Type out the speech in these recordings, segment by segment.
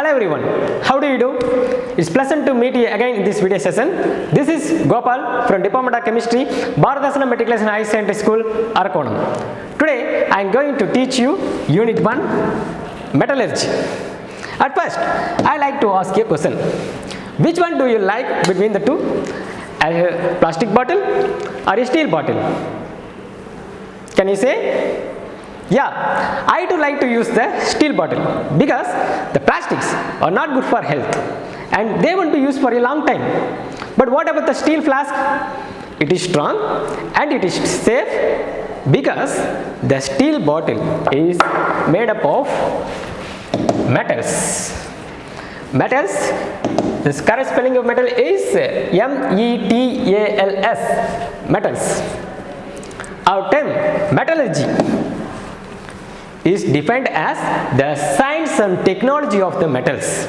Hello everyone, how do you do? It's pleasant to meet you again in this video session. This is Gopal from Department of Chemistry, Bharadasana Matriculation High Secondary School, Arakonam. Today I am going to teach you Unit 1, Metallurgy. At first, I like to ask you a question. Which one do you like between the two? A plastic bottle or a steel bottle? Can you say? Yeah, I do like to use the steel bottle because the plastics are not good for health and they won't be used for a long time. But what about the steel flask? It is strong and it is safe because the steel bottle is made up of metals. Metals, the correct spelling of metal is M-E-T-A-L-S, metals. Our term metallurgy is defined as the science and technology of the metals.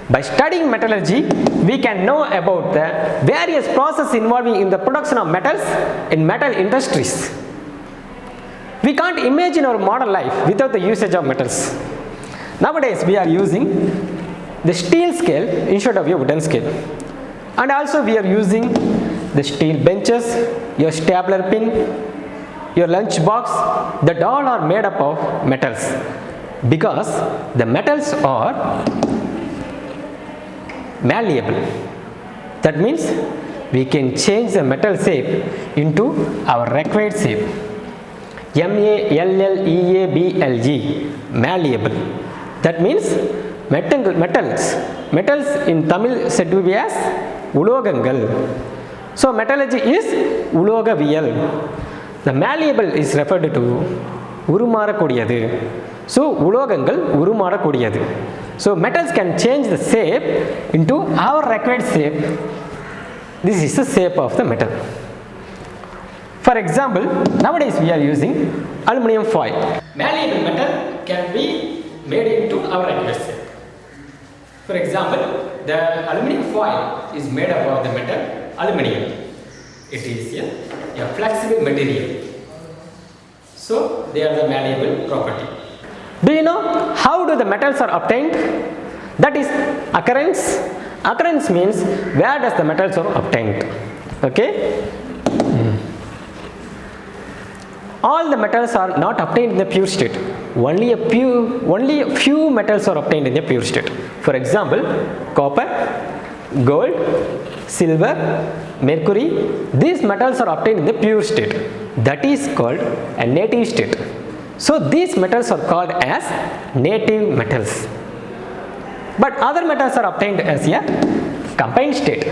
By studying metallurgy, we can know about the various processes involving in the production of metals in metal industries. We can't imagine our modern life without the usage of metals. Nowadays, we are using the steel scale instead of your wooden scale. And also we are using the steel benches, your stapler pin, your lunch box, that all are made up of metals because the metals are malleable. That means we can change the metal shape into our required shape. M-A-L-L-E-A-B-L-E, malleable. That means metals in Tamil said to be as ulogangal. So metallurgy is ulogaviyal. The malleable is referred to urumarakudiyadu. So ulogangal urumarakudiyadu. So metals can change the shape into our required shape. This is the shape of the metal. For example, nowadays we are using aluminum foil. Malleable metal can be made into our required shape. For example, the aluminum foil is made up of the metal aluminum. It is a flexible material. So they are the malleable property. Do you know how do the metals are obtained? That is occurrence. Occurrence means where does the metals are obtained. Okay. All the metals are not obtained in the pure state. Only a few metals are obtained in the pure state. For example, copper, gold, silver, mercury. These metals are obtained in the pure state. That is called a native state. So these metals are called as native metals. But other metals are obtained as a combined state.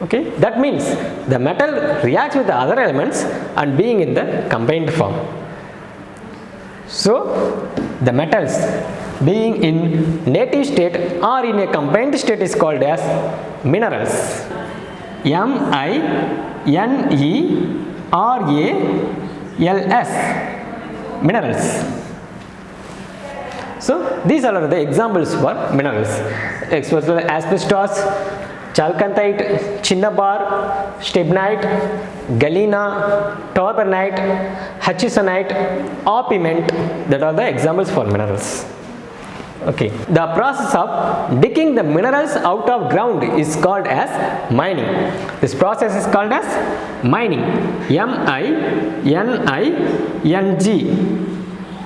Okay, that means the metal reacts with the other elements and being in the combined form. So the metals being in native state or in a combined state is called as minerals. M-I-N-E-R-A-L-S, minerals. So these are the examples for minerals. Asbestos, chalcanthite, cinnabar, stibnite, galena, torbanite, hutchisonite, orpiment. That are the examples for minerals. Okay. The process of digging the minerals out of ground is called as mining. This process is called as mining. M-I-N-I-N-G,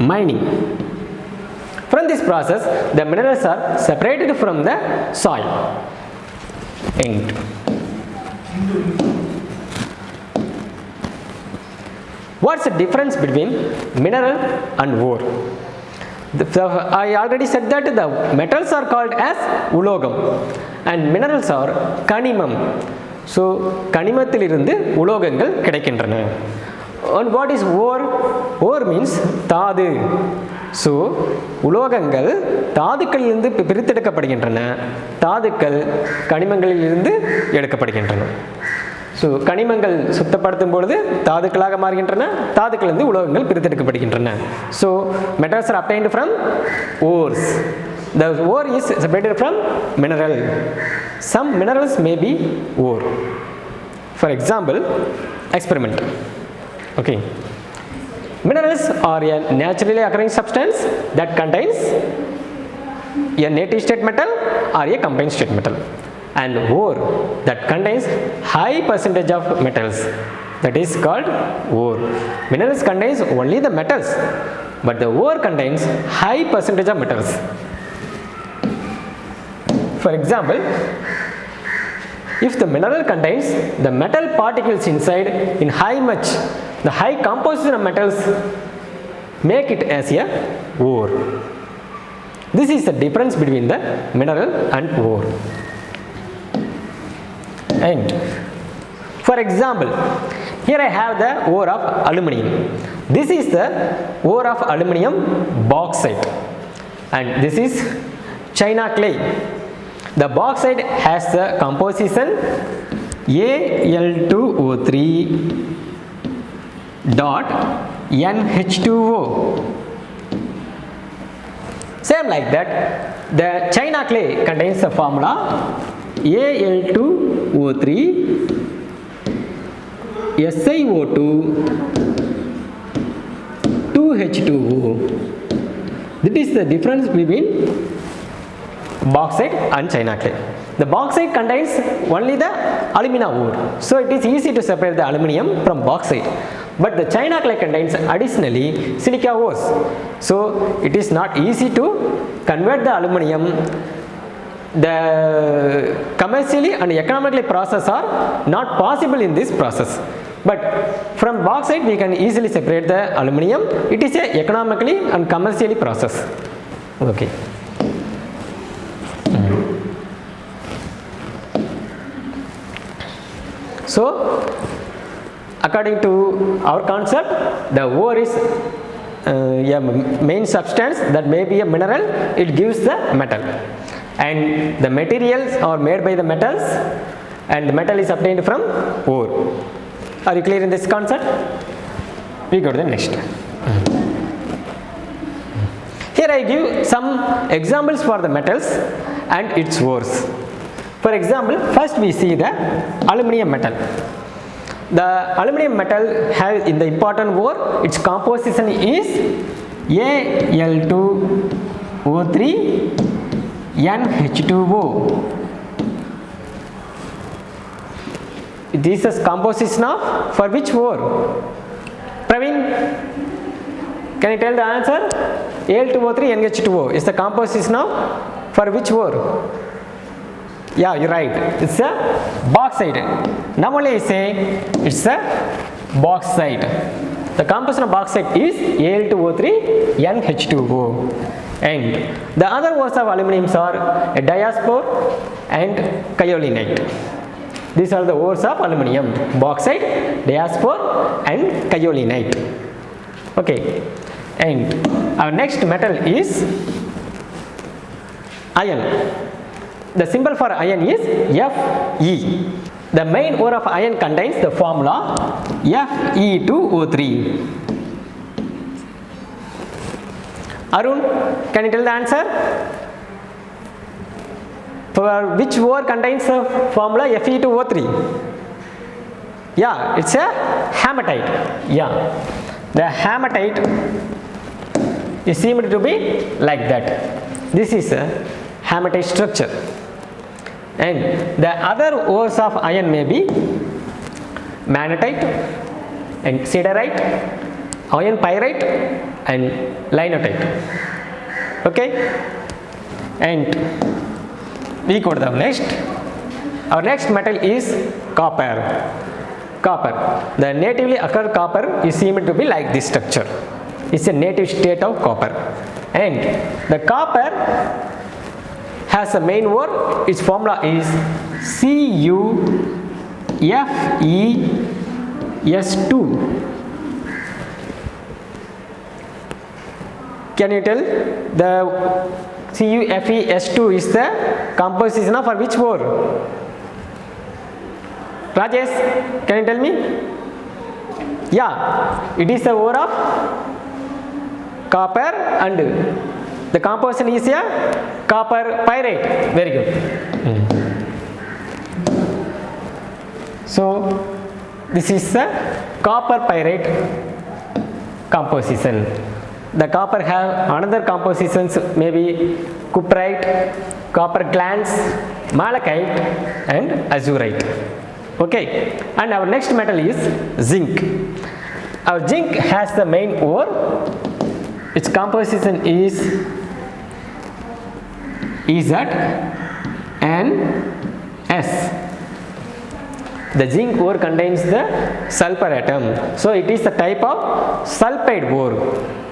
mining. From this process, the minerals are separated from the soil. End. What's the difference between mineral and ore? I already said that the metals are called as ulogam and minerals are kanimam. So kanimathilirundu ulogangal kidaikinrana. And what is ore? Ore means thadu. So உலோகங்கள் தாதுக்களிலிருந்து பிரித்தெடுக்கப்படுகின்றன. தாதுக்கள் கனிமங்களிலிருந்து எடுக்கப்படுகின்றன. So கனிமங்கள் சுத்தப்படுத்தும் பொழுது தாதுக்களாக மாறுகின்றன. தாதுக்களிலிருந்து உலோகங்கள் பிரித்தெடுக்கப்படுகின்றன. So metals are obtained from ores. The ore is separated from mineral. Some minerals may be ore. For example, experiment. Okay. Minerals are a naturally occurring substance that contains a native state metal or a combined state metal, and ore that contains high percentage of metals, that is called ore. Minerals contains only the metals, but the ore contains high percentage of metals. For example, if the mineral contains the metal particles inside in the high composition of metals make it as a ore. This is the difference between the mineral and ore. And for example, here I have the ore of aluminium. This is the ore of aluminium bauxite, and this is China clay. The bauxite has the composition Al2O3 dot NH2O. Same like that, the China clay contains the formula Al2O3 SiO2 2H2O. That is the difference between bauxite and China clay. The bauxite contains only the alumina ore, so it is easy to separate the aluminium from bauxite. But the China clay contains additionally silica ores, so it is not easy to convert the aluminium. The commercially and economically process are not possible in this process. But from bauxite we can easily separate the aluminium. It is a economically and commercially process. Okay. So, according to our concept, the ore is a main substance that may be a mineral. It gives the metal, and the materials are made by the metals, and the metal is obtained from ore. Are you clear in this concept? We go to the next. Here I give some examples for the metals and its ores. For example, first we see the aluminium metal. The aluminium metal has in the important ore, its composition is Al2O3 NH2O. This is composition of for which ore? Praveen, can you tell the answer? Al2O3 NH2O is the composition of for which ore? Yeah, you're right. It's a bauxite. Normally I say it's a bauxite. The composition of bauxite is Al2O3 NH2O. And the other ores of aluminium are a diaspore and kaolinite. These are the ores of aluminium: bauxite, diaspore and kaolinite. Okay. And our next metal is iron. The symbol for iron is Fe. The main ore of iron contains the formula Fe2O3. Arun, can you tell the answer? For which ore contains the formula Fe2O3? Yeah, it's a hematite. Yeah, the hematite is seemed to be like that. This is a hematite structure. And the other ores of iron may be magnetite and siderite, iron pyrite and linotite. Okay, and we go to the next. Our next metal is copper. Copper, the natively occurred copper is seemed to be like this structure. It's a native state of copper, and the copper has a main ore. Its formula is CuFeS2. Can you tell the CuFeS2 is the composition of which ore? Rajesh, can you tell me? Yeah, it is the ore of copper and the composition is a copper pyrite. Very good. So this is the copper pyrite composition. The copper have another compositions, maybe cuprite, copper glans, malachite and azurite. Okay, and our next metal is zinc. Our zinc has the main ore. Its composition is ZnS. The zinc ore contains the sulfur atom, so it is a type of sulfide ore.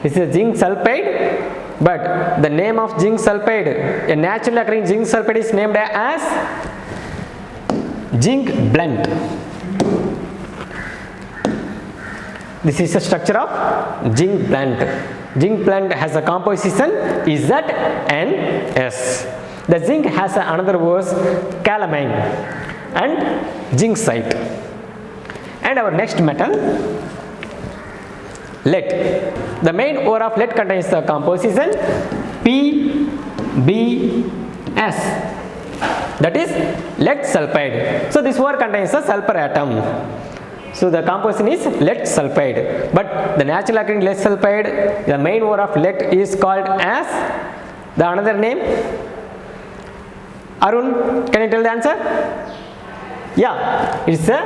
This is zinc sulfide, but the name of zinc sulfide, a naturally occurring zinc sulfide, is named as zinc blende. This is the structure of zinc blende. Zinc blende has a composition ZnS. The zinc has another word, calamine and zincsite. And our next metal, lead. The main ore of lead contains the composition PbS, that is lead sulfide. So this ore contains a sulfur atom. So the composition is lead sulfide, but the natural occurring lead sulfide, the main ore of lead is called as the another name. Arun, can you tell the answer? Yeah, it's a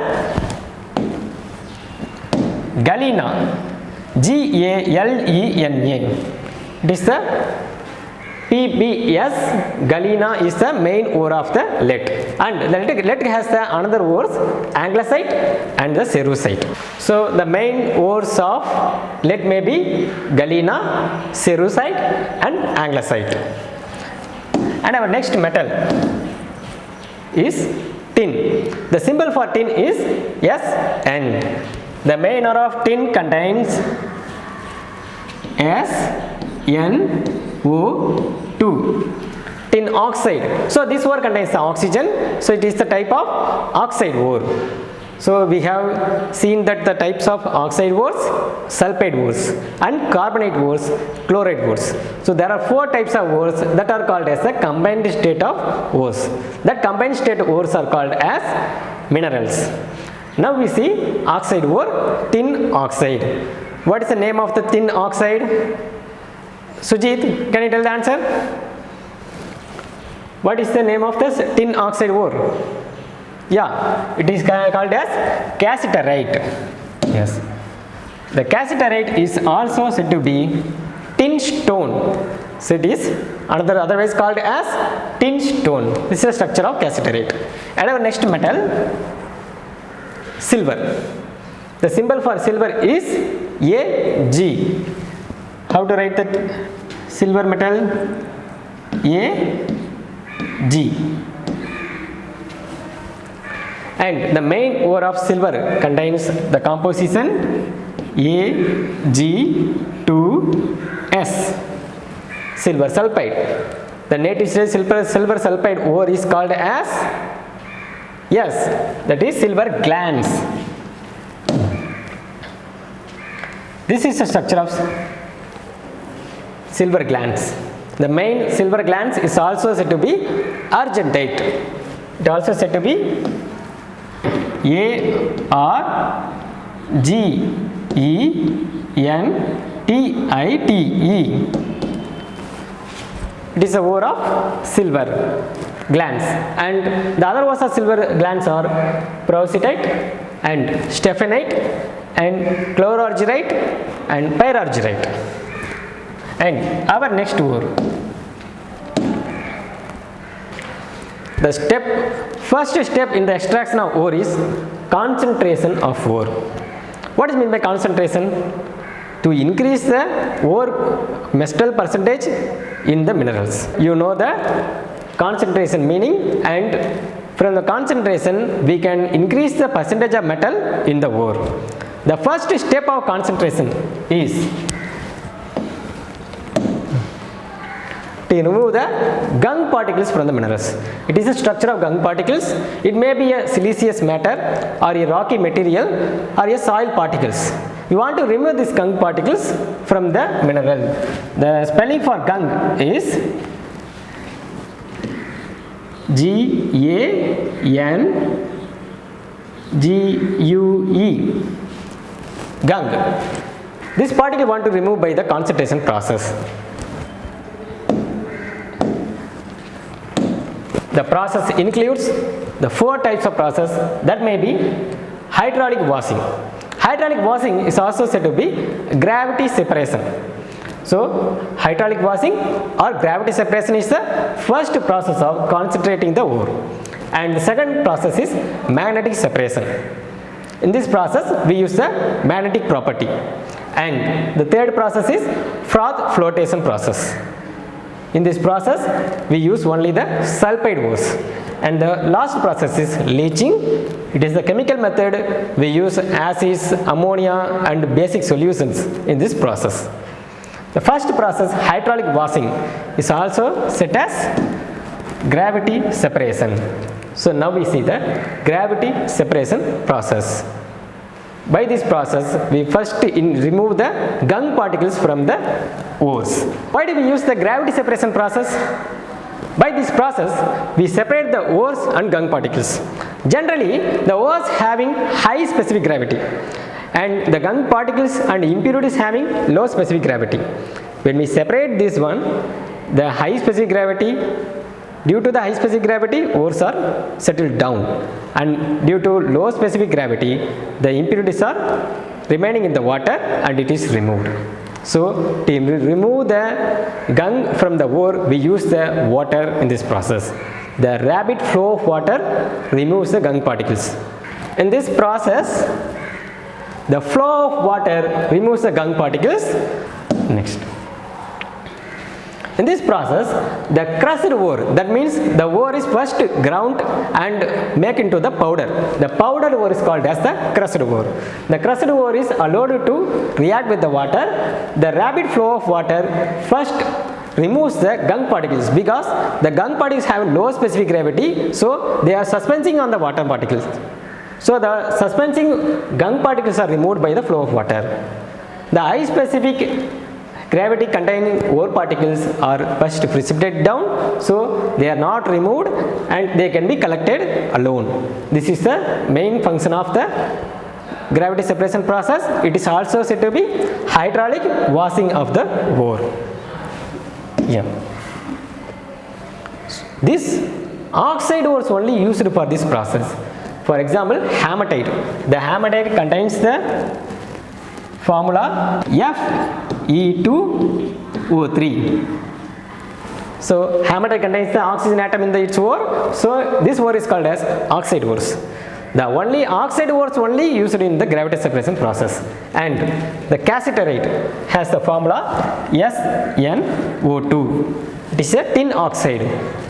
galena, Galena. It is the PbS. Galena is the main ore of the lead, and the lead has the another ores, anglesite and the cerussite. So the main ores of lead may be galena, cerussite and anglesite. And our next metal is tin. The symbol for tin is Sn. The main ore of tin contains SnO2, tin oxide. So this ore contains the oxygen, so it is the type of oxide ore. So we have seen that the types of oxide ores, sulfide ores and carbonate ores, chloride ores. So there are 4 types of ores that are called as the combined state of ores. That combined state ores are called as minerals. Now we see oxide ore, tin oxide. What is the name of the tin oxide? Sujit, can you tell the answer? What is the name of this tin oxide ore? Yeah, it is called as cassiterite. Yes, the cassiterite is also said to be tin stone. So it is otherwise called as tin stone. This is the structure of cassiterite. And our next metal, silver. The symbol for silver is Ag. How to write that silver metal? Ag. And the main ore of silver contains the composition Ag2S, silver sulfide. The native silver sulfide ore is called as, yes, that is silver glans. This is the structure of silver glans. The main silver glans is also said to be argentite. It also said to be Argentite. It is a ore of silver glans, and the other ores of silver glans are perovskite and stephanite and chlorargyrite and pyrargyrite. And our next ore, the first step in the extraction of ore is concentration of ore. What is meant by concentration? To increase the ore metal percentage in the minerals. You know the concentration meaning, and from the concentration we can increase the percentage of metal in the ore. The first step of concentration is to remove the gunk particles from the minerals. It is a structure of gunk particles. It may be a siliceous matter or a rocky material or a soil particles. You want to remove these gunk particles from the mineral. The spelling for gunk is Gangue. Gunk. This particle want to remove by the concentration process. The process includes the 4 types of process, that may be hydraulic washing. Hydraulic washing is also said to be gravity separation. So hydraulic washing or gravity separation is the first process of concentrating the ore, and the second process is magnetic separation. In this process we use the magnetic property, and the third process is froth flotation process. In this process we use only the sulfide ores, and the last process is leaching. It is the chemical method. We use acids, ammonia and basic solutions in this process. The first process, hydraulic washing, is also set as gravity separation. So now we see the gravity separation process. By this process we first remove the gunk particles from the ores. Why do we use the gravity separation process? By this process we separate the ores and gunk particles. Generally the ores having high specific gravity and the gunk particles and impurities having low specific gravity. When we separate this one, the high specific gravity, due to the high specific gravity ores are settled down, and due to low specific gravity the impurities are remaining in the water and it is removed. So to remove the gunk from the ore we use the water in this process. The rapid flow of water removes the gunk particles. In this process the flow of water removes the gunk particles. Next, in this process the crushed ore, that means the ore is first ground and make into the powder. The powdered ore is called as the crushed ore. The crushed ore is allowed to react with the water. The rapid flow of water first removes the gunk particles, because the gunk particles have low specific gravity, so they are suspending on the water particles. So the suspending gunk particles are removed by the flow of water. The high specific gravity containing ore particles are first precipitated down, so they are not removed and they can be collected alone. This is the main function of the gravity separation process. It is also said to be hydraulic washing of the ore. Yeah. This oxide ore is only used for this process. For example, hematite. The hematite contains the formula Fe2O3. So hematite contains the oxygen atom in its ore. So this ore is called as oxide ores. The only oxide ores only used in the gravity separation process. And the cassiterite has the formula SnO2. It is a tin oxide.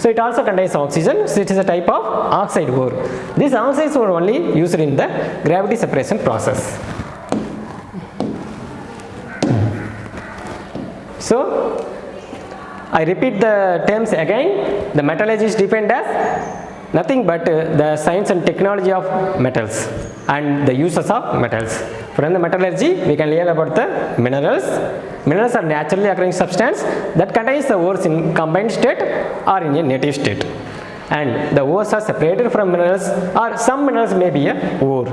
So it also contains oxygen. So it is a type of oxide ore. These oxides were only used in the gravity separation process. So I repeat the terms again. The metallurgy is defined as nothing but the science and technology of metals and the uses of metals. From the metallurgy we can learn about the minerals. Minerals are naturally occurring substance that contains the ores in combined state or in a native state, and the ores are separated from minerals, or some minerals may be a ore.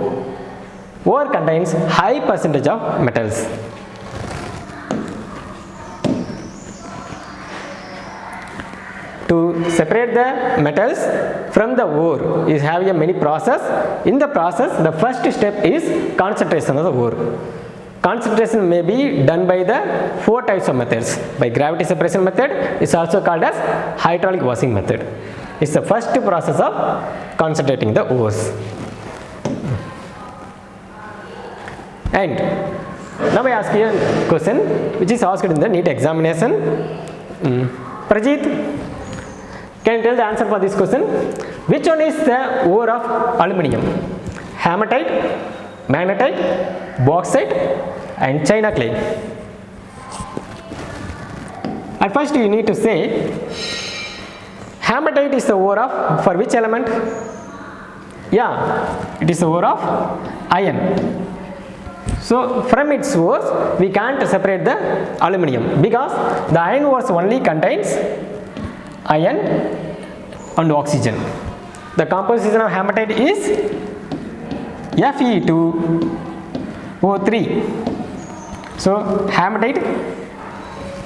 Ore contains high percentage of metals. To separate the metals from the ore is having a many process. In the process the first step is concentration of the ore. Concentration may be done by the 4 types of methods. By gravity separation method, is also called as hydraulic washing method. It's the first process of concentrating the ores. And now I ask you a question which is asked in the NEET examination. Prajit, can you tell the answer for this question? Which one is the ore of aluminium? Hematite, magnetite, bauxite and china clay. At first you need to say hematite is the ore of, for which element? Yeah, it is the ore of iron. So from its ores we can't separate the aluminium, because the iron ores only contains iron and oxygen. The composition of hematite is Fe2O3. So hematite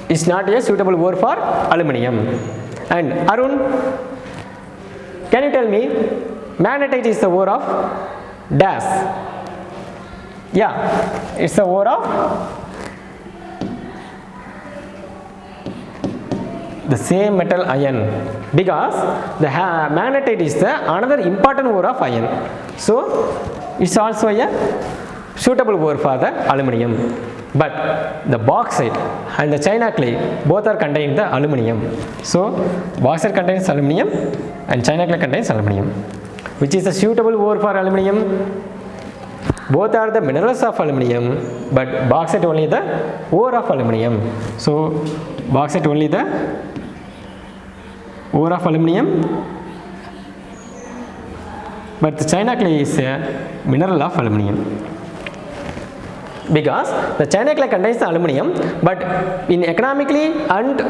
is not a suitable ore for aluminum. And Arun, can you tell me magnetite is the ore of dash? Yeah, it's the ore of the same metal iron, because the magnetite is the another important ore of iron. So it's also a suitable ore for the aluminum. But the bauxite and the china clay both are contained the aluminum. So bauxite contains aluminum and china clay contains aluminum. Which is the suitable ore for aluminum? Both are the minerals of aluminum, but bauxite only the ore of aluminum. So bauxite only the ore of aluminum, but the china clay is a mineral of aluminum. Because the china clay contains the aluminum, but in economically and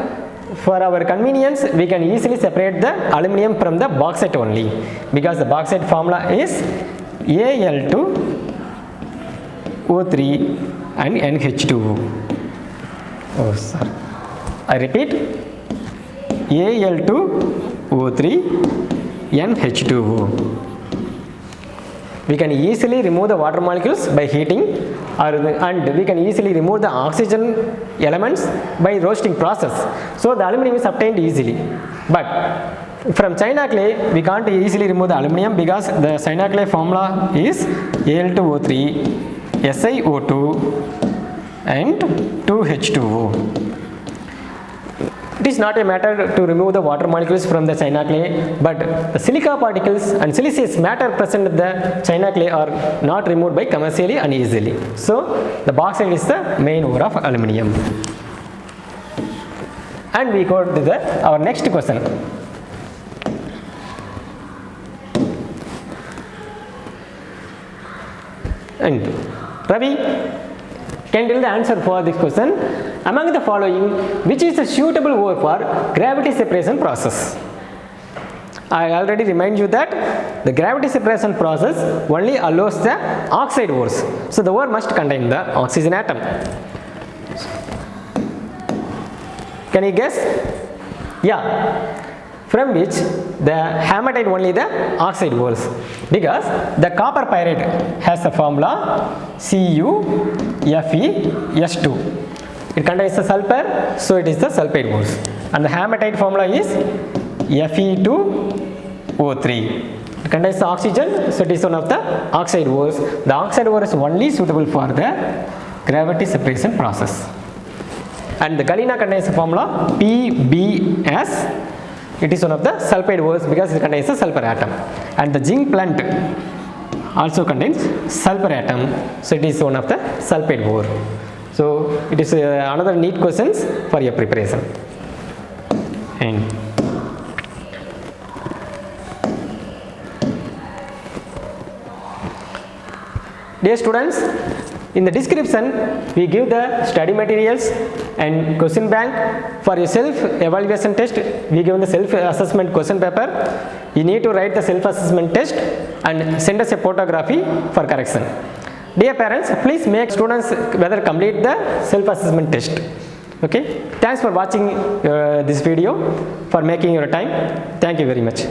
for our convenience we can easily separate the aluminum from the bauxite only, because the bauxite formula is Al2O3 and NH2O. Oh sorry, I repeat, Al2O3 NH2O. We can easily remove the water molecules by heating, and we can easily remove the oxygen elements by roasting process. So the aluminum is obtained easily. But from china clay we can't easily remove the aluminum, because the china clay formula is Al2O3, SiO2 and 2H2O. It is not a matter to remove the water molecules from the china clay, but the silica particles and siliceous matter present in the china clay are not removed by commercially and easily. So the bauxite is the main ore of aluminum. And we go to our next question. And Ravi, can you tell the answer for this question? Among the following, which is a suitable ore for gravity separation process? I already remind you that the gravity separation process only allows the oxide ores. So the ore must contain the oxygen atom. Can you guess? Yeah. From which the hematite only the oxide ores, because the copper pyrite has the formula CuFeS2. It contains the sulfur, so it is the sulfide ores. And the hematite formula is Fe2O3. It contains the oxygen, so it is one of the oxide ores. The oxide ore is only suitable for the gravity separation process. And the galena contains the formula PbS. It is one of the sulfide ores because it contains the sulfur atom. And the zinc plant also contains sulfur atom, so it is one of the sulfide ore. So it is another neat questions for your preparation. And dear students, in the description we give the study materials and question bank. For your self evaluation test we give the self assessment question paper. You need to write the self assessment test and send us a photography for correction. Dear parents, please make students whether complete the self assessment test. Okay, thanks for watching this video, for making your time. Thank you very much.